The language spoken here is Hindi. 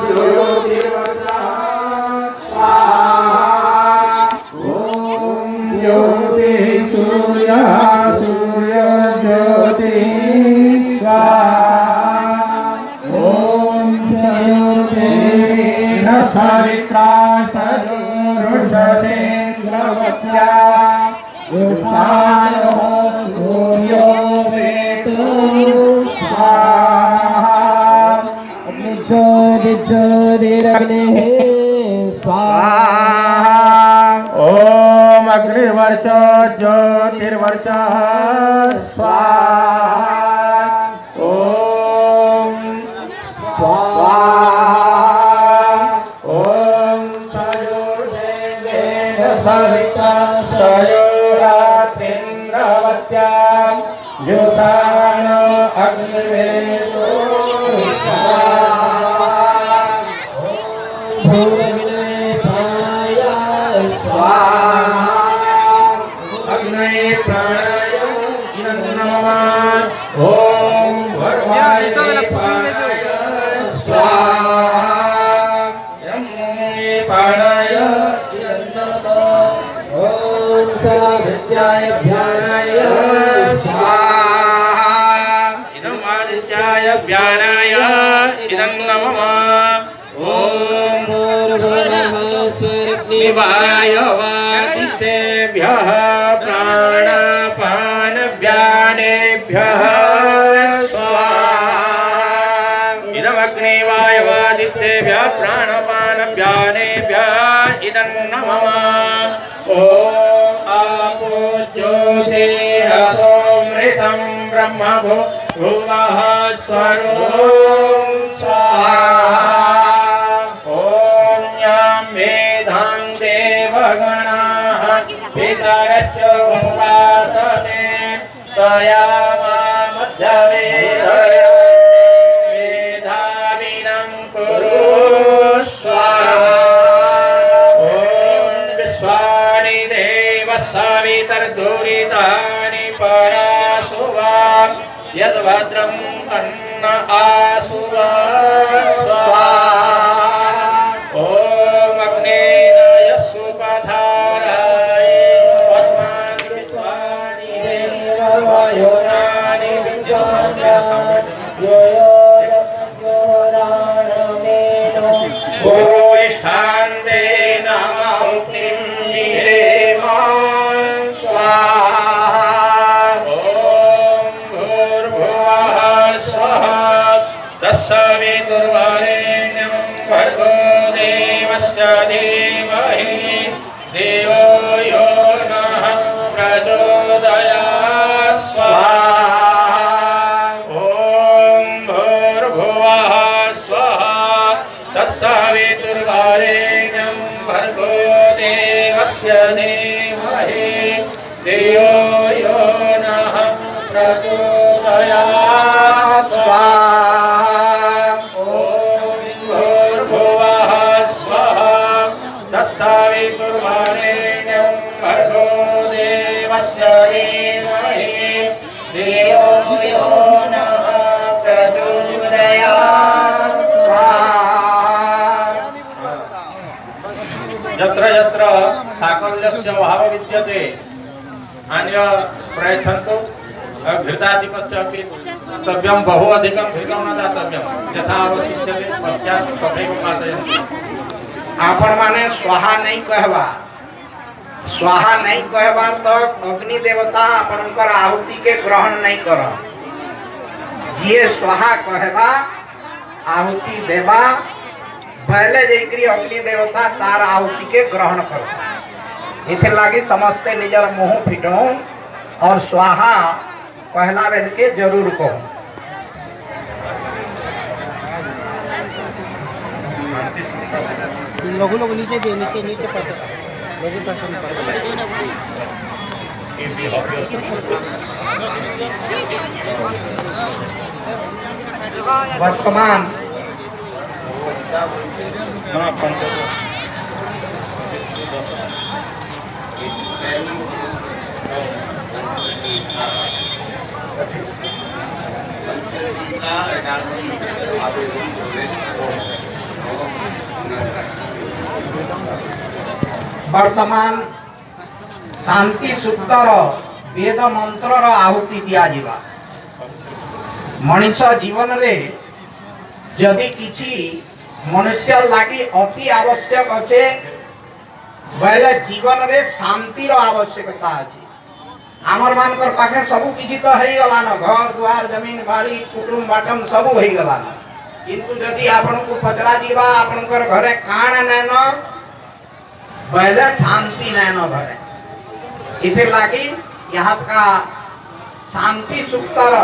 ज्योतिर्वर्चा ओम ज्योति सूर्य सूर्य ज्योति ओम तयोर्देव सवित्रा सदुरुषते द्रवस्या उषायो सूर्यो वेतो ज्योतिरग्निः स्वाहा ओम अग्निर्वर्च ज्योतिर्वर्च स्वाहा ओम स्वाहा ओम तयोर्देवेन सविता तयोरात्रिन्द्रवत्या युषानो अग्निवेशो ओम भगवाय पाणाय ओम सदादित्याय ध्यानाय स्वाहा इदं आदित्याय व्यानाय इदं नमः ओम भूर्भुवः स्वरग्निवाय वादितेभ्यः प्राणापानव्यानेभ्यः इदमग्निवायवादित्येभ्यः प्राणपानव्यानेभ्यः इदं नमः ओम आपो ज्योतिरसोमृतं ब्रह्मभुवः स्वरूपं स्वाहा ओम यां वेदां देवगणाः पितरश्च उपासते तया मध्यवेदय मेधाविनं कुरु स्वाहा ओम विश्वानि देव सवितर्दुरितानि परासुवा यद्भद्रं तन्न आसुवा स्वाहा ओम अग्नेन यस्सुपधाराय अस्मान् विश्वानि देवयोनानि विद्योराणमेनो भूयिष्ठान्ते नमोऽग्निं निरेमा स्वाहा ओम भूर्भुवः स्वः तत्सवितुर्वरेण्यं भर्गो देवस्य धीमहि देवो यो नः प्रचोदयात् स्वाहा ओम भूर्भुवः स्वः तत्सवितुर्वरेण्यं भर्गो देवस्य धीमहि धियो यो नः प्रचोदयात् स्वाहा ओम भूर्भुवः स्वः तत्सवितुर्वरेण्यं भर्गो देवस्य धीमहि धियो यो नः प्रचोदयात् स्वाहा यत्र यत्र साकल्यस्य भाव विद्यते अन्य प्रयच्छन्तु घृताधिपस्य अपि तव्यं बहु अधिकं घृतं न दातव्यं यथा अवशिष्यते पश्चात् तथैव पातयन्तु आपण माने स्वाहा नहीं कहवा स्वाहा नहीं कहवा तो अग्नि देवता आपनकर आहुति के ग्रहण नहीं कर जिए स्वाहा कहवा आहुति देवा पहले जेकरी अग्नि देवता तार आहुति के ग्रहण कर इथे लागी समस्ते निजर मुंह फिटो और स्वाहा पहला बेल के जरूर कहो लघु लघु नीचे दे नीचे नीचे पकड़ लघु पकड़ वर्तमान वर्तमान शांति सूक्तर वेद मंत्र आहुति दिया जिवा मनीष जीवन रे यदि किछि मनुष्य लागि अति आवश्यक अच्छे बोले जीवन रे शांति रो आवश्यकता अछि। आमर मानकर पाखे सब किछि तो हेई गला न, घर द्वार जमीन बाड़ी कुटुंब बाटम सब हेई गला न, किंतु यदि आपन को पचरा दिबा आपनकर घरे काण नैन बोले शांति नैन घरे इथे लागी यहाँ का शांति सूक्तर